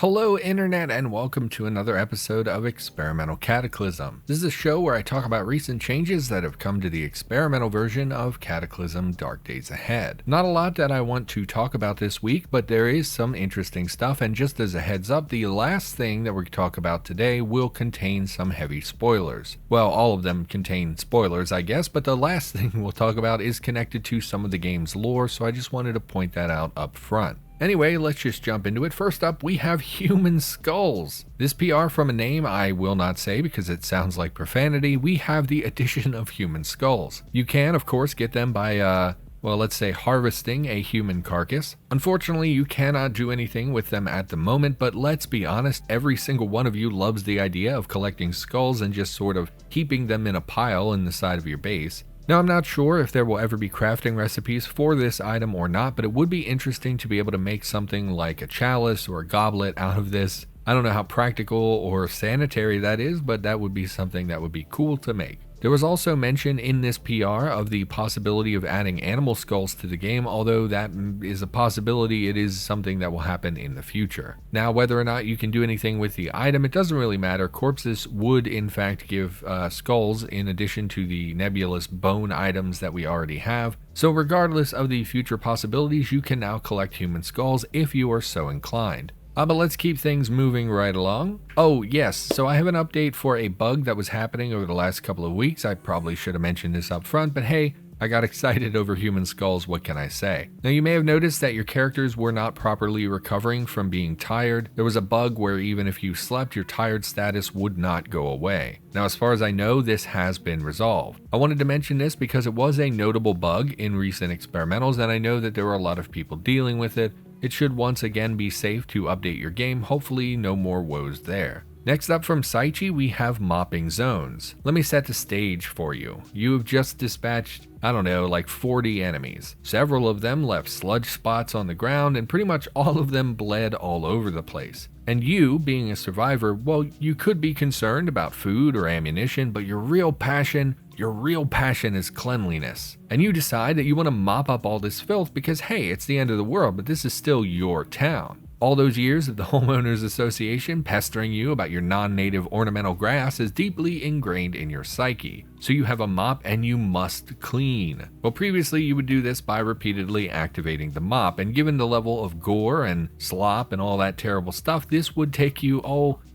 Hello, Internet, and welcome to another episode of Experimental Cataclysm. This is a show where I talk about recent changes that have come to the experimental version of Cataclysm Dark Days Ahead. Not a lot that I want to talk about this week, but there is some interesting stuff, and just as a heads up, the last thing that we talk about today will contain some heavy spoilers. Well, all of them contain spoilers, I guess, but the last thing we'll talk about is connected to some of the game's lore, so I just wanted to point that out up front. Anyway, let's just jump into it. First up, we have human skulls. This PR from a name I will not say because it sounds like profanity. We have the addition of human skulls. You can, of course, get them by, let's say harvesting a human carcass. Unfortunately, you cannot do anything with them at the moment, but let's be honest, every single one of you loves the idea of collecting skulls and just sort of keeping them in a pile in the side of your base. Now, I'm not sure if there will ever be crafting recipes for this item or not, but it would be interesting to be able to make something like a chalice or a goblet out of this. I don't know how practical or sanitary that is, but that would be something that would be cool to make. There was also mention in this PR of the possibility of adding animal skulls to the game, although that is a possibility, it is something that will happen in the future. Now, whether or not you can do anything with the item, it doesn't really matter. Corpses would in fact give skulls in addition to the nebulous bone items that we already have. So regardless of the future possibilities, you can now collect human skulls if you are so inclined. But let's keep things moving right along. Oh yes, so I have an update for a bug that was happening over the last couple of weeks. I probably should have mentioned this up front, but hey, I got excited over human skulls, what can I say? Now you may have noticed that your characters were not properly recovering from being tired. There was a bug where even if you slept, your tired status would not go away. Now as far as I know, this has been resolved. I wanted to mention this because it was a notable bug in recent experimentals, and I know that there were a lot of people dealing with it. It should once again be safe to update your game, hopefully no more woes there. Next up from Saichi, we have Mopping Zones. Let me set the stage for you. You have just dispatched, like 40 enemies. Several of them left sludge spots on the ground, and pretty much all of them bled all over the place. And you, being a survivor, well, you could be concerned about food or ammunition, but your real passion is cleanliness. And you decide that you want to mop up all this filth because, hey, it's the end of the world, but this is still your town. All those years of the Homeowners Association pestering you about your non-native ornamental grass is deeply ingrained in your psyche. So you have a mop and you must clean. Well, previously you would do this by repeatedly activating the mop, and given the level of gore and slop and all that terrible stuff, this would take you,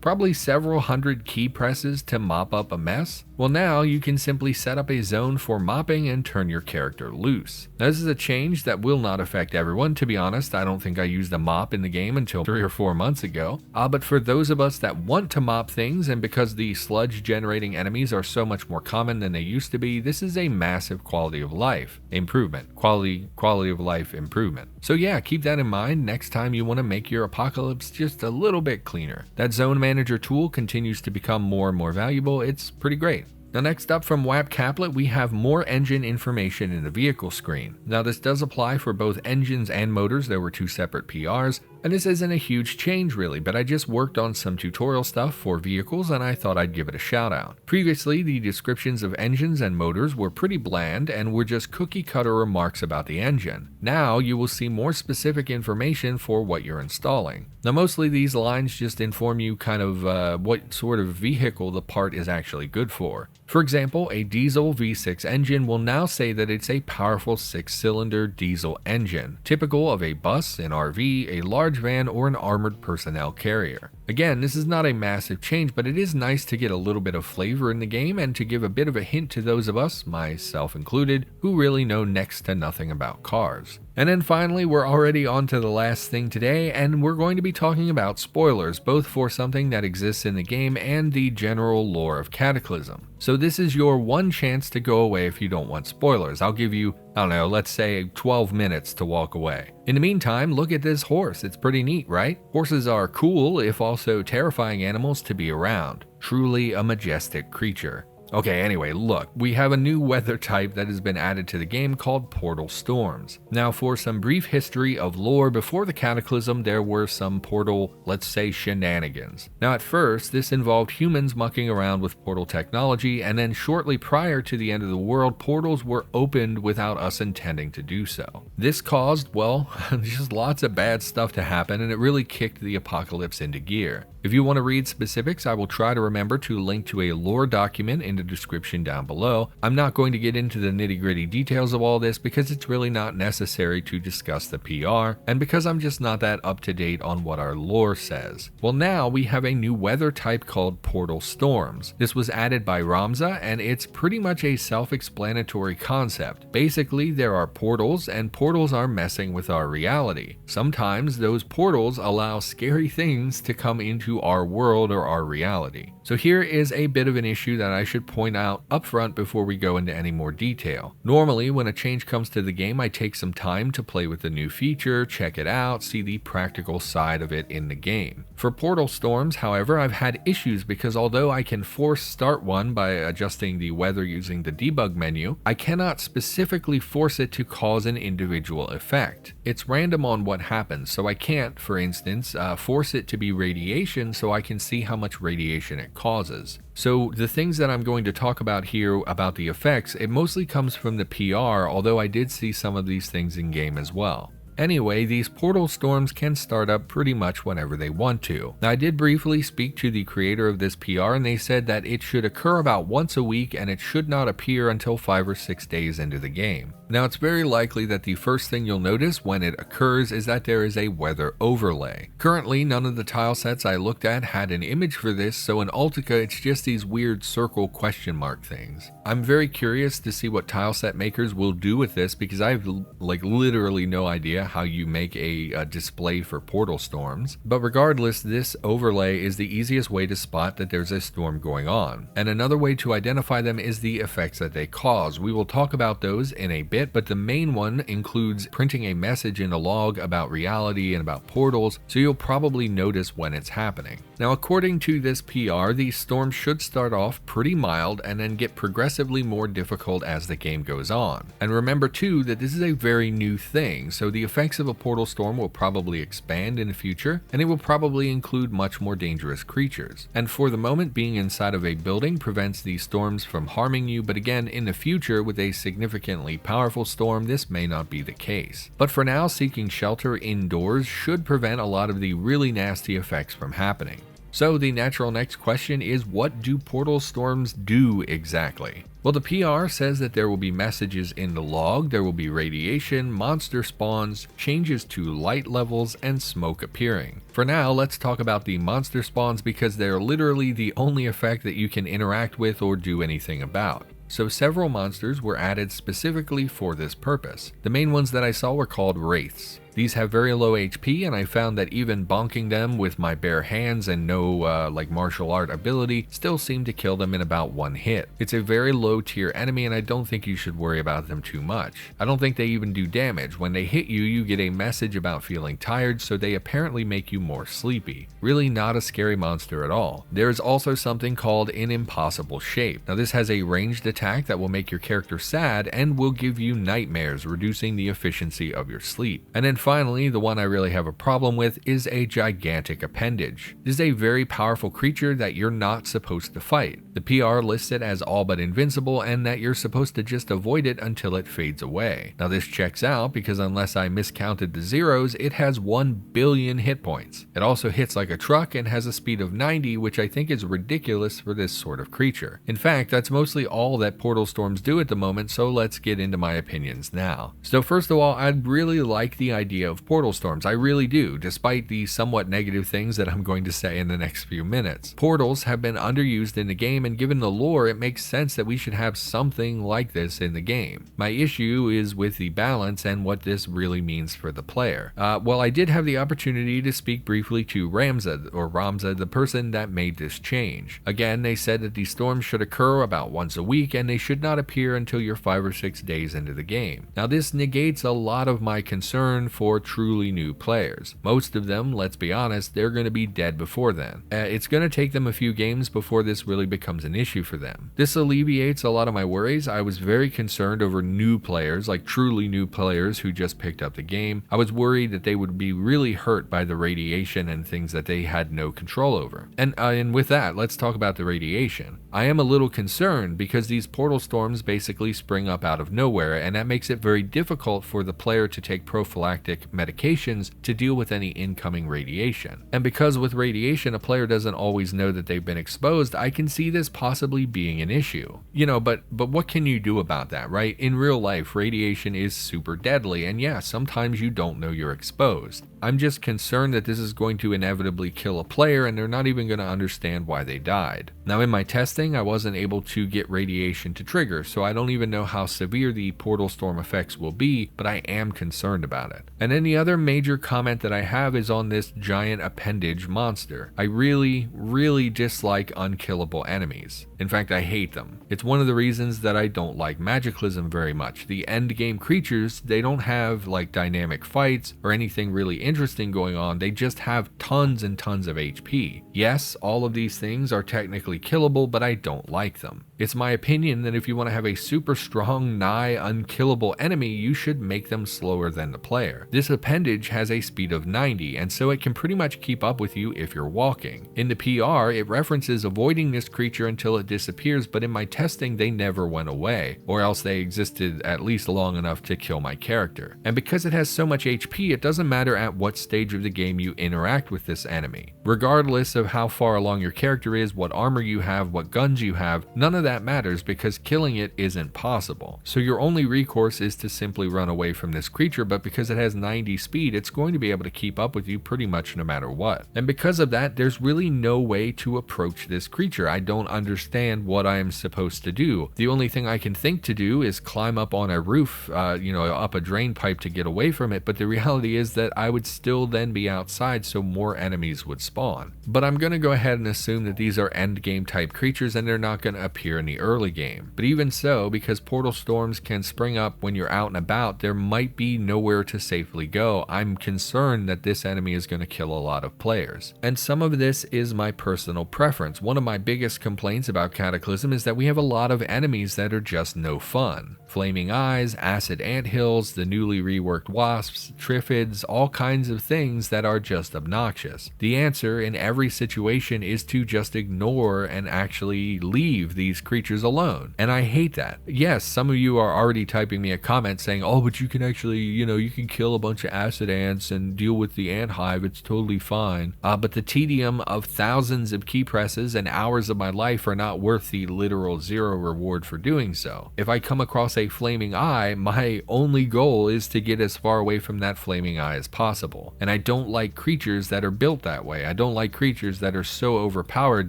probably several hundred key presses to mop up a mess. Well, now you can simply set up a zone for mopping and turn your character loose. Now, this is a change that will not affect everyone. To be honest, I don't think I used a mop in the game until 3 or 4 months ago. But for those of us that want to mop things, and because the sludge generating enemies are so much more common than they used to be, this is a massive quality of life improvement. Quality of life improvement. So yeah, keep that in mind next time you want to make your apocalypse just a little bit cleaner. That zone manager tool continues to become more and more valuable. It's pretty great. Now next up from WAP Caplet, we have more engine information in the vehicle screen. Now this does apply for both engines and motors. There were 2 separate PRs, and this isn't a huge change really, but I just worked on some tutorial stuff for vehicles and I thought I'd give it a shout out. Previously, the descriptions of engines and motors were pretty bland and were just cookie cutter remarks about the engine. Now you will see more specific information for what you're installing. Now mostly these lines just inform you kind of what sort of vehicle the part is actually good for. For example, a diesel V6 engine will now say that it's a powerful 6-cylinder diesel engine, typical of a bus, an RV, a large van, or an armored personnel carrier. Again, this is not a massive change, but it is nice to get a little bit of flavor in the game and to give a bit of a hint to those of us, myself included, who really know next to nothing about cars. And then finally, we're already on to the last thing today, and we're going to be talking about spoilers, both for something that exists in the game and the general lore of Cataclysm. So this is your one chance to go away if you don't want spoilers. I'll give you, let's say 12 minutes to walk away. In the meantime, look at this horse. It's pretty neat, right? Horses are cool, if also terrifying animals to be around. Truly a majestic creature. Okay, anyway, look, we have a new weather type that has been added to the game called portal storms. Now, for some brief history of lore, before the Cataclysm, there were some portal, let's say, shenanigans. Now, at first, this involved humans mucking around with portal technology, and then shortly prior to the end of the world, portals were opened without us intending to do so. This caused, well, just lots of bad stuff to happen, and it really kicked the apocalypse into gear. If you want to read specifics, I will try to remember to link to a lore document in the description down below. I'm not going to get into the nitty-gritty details of all this because it's really not necessary to discuss the PR, and because I'm just not that up to date on what our lore says. Well, now we have a new weather type called portal storms. This was added by Ramza, and it's pretty much a self-explanatory concept. Basically, there are portals, and portals are messing with our reality. Sometimes those portals allow scary things to come into our world or our reality. So here is a bit of an issue that I should point out upfront before we go into any more detail. Normally, when a change comes to the game, I take some time to play with the new feature, check it out, see the practical side of it in the game. For portal storms, however, I've had issues because although I can force start one by adjusting the weather using the debug menu, I cannot specifically force it to cause an individual effect. It's random on what happens, so I can't, for instance, force it to be radiation so I can see how much radiation it causes. So the things that I'm going to talk about here about the effects, it mostly comes from the PR, although I did see some of these things in game as well. Anyway, these portal storms can start up pretty much whenever they want to. Now, I did briefly speak to the creator of this PR, and they said that it should occur about once a week and it should not appear until 5 or 6 days into the game. Now, it's very likely that the first thing you'll notice when it occurs is that there is a weather overlay. Currently, none of the tile sets I looked at had an image for this, so in Ultica it's just these weird circle question mark things. I'm very curious to see what tile set makers will do with this because I have literally no idea how you make a display for portal storms. But regardless, this overlay is the easiest way to spot that there's a storm going on. And another way to identify them is the effects that they cause. We will talk about those in a bit, but the main one includes printing a message in a log about reality and about portals, so you'll probably notice when it's happening. Now, according to this PR, these storms should start off pretty mild and then get progressively more difficult as the game goes on. And remember too that this is a very new thing, so the effects of a portal storm will probably expand in the future, and it will probably include much more dangerous creatures. And for the moment, being inside of a building prevents these storms from harming you, but again, in the future, with a significantly powerful storm, this may not be the case. But for now, seeking shelter indoors should prevent a lot of the really nasty effects from happening. So the natural next question is, what do portal storms do exactly? Well, the PR says that there will be messages in the log, there will be radiation, monster spawns, changes to light levels, and smoke appearing. For now, let's talk about the monster spawns because they're literally the only effect that you can interact with or do anything about. So several monsters were added specifically for this purpose. The main ones that I saw were called wraiths. These have very low HP, and I found that even bonking them with my bare hands and no martial art ability still seemed to kill them in about one hit. It's a very low tier enemy, and I don't think you should worry about them too much. I don't think they even do damage. When they hit you, you get a message about feeling tired, so they apparently make you more sleepy. Really not a scary monster at all. There is also something called an impossible shape. Now, this has a ranged attack that will make your character sad and will give you nightmares, reducing the efficiency of your sleep. And then finally, the one I really have a problem with is a gigantic appendage. This is a very powerful creature that you're not supposed to fight. The PR lists it as all but invincible and that you're supposed to just avoid it until it fades away. Now, this checks out because unless I miscounted the zeros, it has 1 billion hit points. It also hits like a truck and has a speed of 90, which I think is ridiculous for this sort of creature. In fact, that's mostly all that portal storms do at the moment, so let's get into my opinions now. So first of all, I'd really like the idea of portal storms. I really do, despite the somewhat negative things that I'm going to say in the next few minutes. Portals have been underused in the game, and given the lore, it makes sense that we should have something like this in the game. My issue is with the balance and what this really means for the player. Well, I did have the opportunity to speak briefly to Ramza, the person that made this change. Again, they said that these storms should occur about once a week, and they should not appear until you're 5 or 6 days into the game. Now, this negates a lot of my concern for for truly new players. Most of them, let's be honest, they're going to be dead before then. It's going to take them a few games before this really becomes an issue for them. This alleviates a lot of my worries. I was very concerned over new players, like truly new players who just picked up the game. I was worried that they would be really hurt by the radiation and things that they had no control over. And with that, let's talk about the radiation. I am a little concerned because these portal storms basically spring up out of nowhere, and that makes it very difficult for the player to take prophylactic medications to deal with any incoming radiation. And because with radiation a player doesn't always know that they've been exposed, I can see this possibly being an issue. But what can you do about that, right? In real life, radiation is super deadly, and yeah, sometimes you don't know you're exposed. I'm just concerned that this is going to inevitably kill a player and they're not even going to understand why they died. Now in my testing, I wasn't able to get radiation to trigger, so I don't even know how severe the portal storm effects will be, but I am concerned about it. And then the other major comment that I have is on this giant appendage monster. I really dislike unkillable enemies. In fact, I hate them. It's one of the reasons that I don't like Cataclysm very much. The endgame creatures, they don't have like dynamic fights or anything really interesting going on. They just have tons and tons of HP. Yes, all of these things are technically killable, but I don't like them. It's my opinion that if you want to have a super strong, nigh unkillable enemy, you should make them slower than the player. This appendage has a speed of 90, and so it can pretty much keep up with you if you're walking. In the PR, it references avoiding this creature until it disappears, but in my testing, they never went away, or else they existed at least long enough to kill my character. And because it has so much HP, it doesn't matter at what stage of the game you interact with this enemy. Regardless of how far along your character is, what armor you have, what guns you have, none of that matters because killing it isn't possible. So your only recourse is to simply run away from this creature, but because it has 90 speed, it's going to be able to keep up with you pretty much no matter what. And because of that, there's really no way to approach this creature. I don't understand what I am supposed to do. The only thing I can think to do is climb up on a roof, up a drain pipe to get away from it, but the reality is that I would still then be outside, so more enemies would spawn. But I'm going to go ahead and assume that these are end game type creatures and they're not going to appear in the early game. But even so, because portal storms can spring up when you're out and about, there might be nowhere to safely go. I'm concerned that this enemy is going to kill a lot of players. And some of this is my personal preference. One of my biggest complaints about Cataclysm is that we have a lot of enemies that are just no fun. Flaming eyes, acid anthills, the newly reworked wasps, triffids, all kinds of things that are just obnoxious. The answer in every situation is to just ignore and actually leave these creatures alone. And I hate that. Yes, some of you are already typing me a comment saying, oh, but you can actually, you can kill a bunch of acid ants and deal with the ant hive. It's totally fine. But the tedium of thousands of key presses and hours of my life are not worth the literal zero reward for doing so. If I come across a flaming eye, my only goal is to get as far away from that flaming eye as possible. And I don't like creatures that are built that way. I don't like creatures that are so overpowered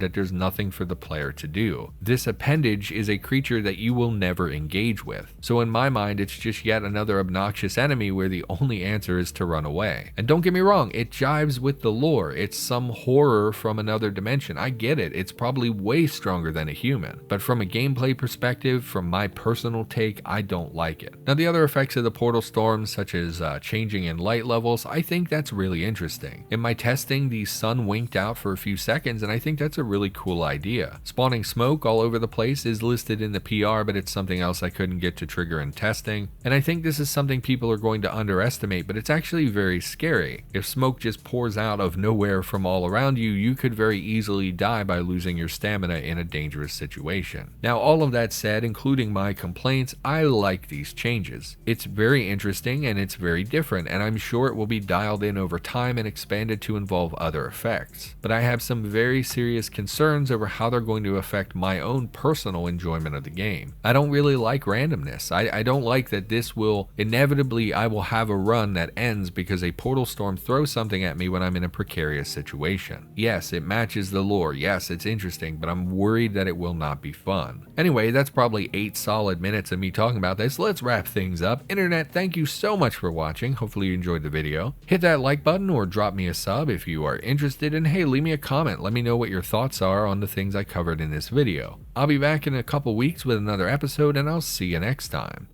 that there's nothing for the player to do. This appendage is a creature that you will never engage with. So in my mind, it's just yet another obnoxious enemy where the only answer is to run away. And don't get me wrong, it jives with the lore. It's some horror from another dimension. I get it. It's probably way stronger than a human. But from a gameplay perspective, from my personal take, I don't like it. Now, the other effects of the portal storms, such as changing in light levels, I think that's really interesting. In my testing, the sun winked out for a few seconds, and I think that's a really cool idea. Spawning smoke all over the place is listed in the PR, but it's something else I couldn't get to trigger in testing. And I think this is something people are going to underestimate, but it's actually very scary. If smoke just pours out of nowhere from all around you, you could very easily die by losing your stamina in a dangerous situation. Now, all of that said, including my complaints, I like these changes. It's very interesting and it's very different, and I'm sure it will be dialed in over time and expanded to involve other effects. But I have some very serious concerns over how they're going to affect my own personal enjoyment of the game. I don't really like randomness. I don't like that this will inevitably, I will have a run that ends because a portal storm throws something at me when I'm in a precarious situation. Yes, it matches the lore. Yes, it's interesting, but I'm worried that it will not be fun. Anyway, that's probably 8 solid minutes of me talking about this. Let's wrap things up. Internet, thank you so much for watching. Hopefully you enjoyed the video. Hit that like button or drop me a sub if you are interested, and hey, leave me a comment. Let me know what your thoughts are on the things I covered in this video. I'll be back in a couple weeks with another episode, and I'll see you next time.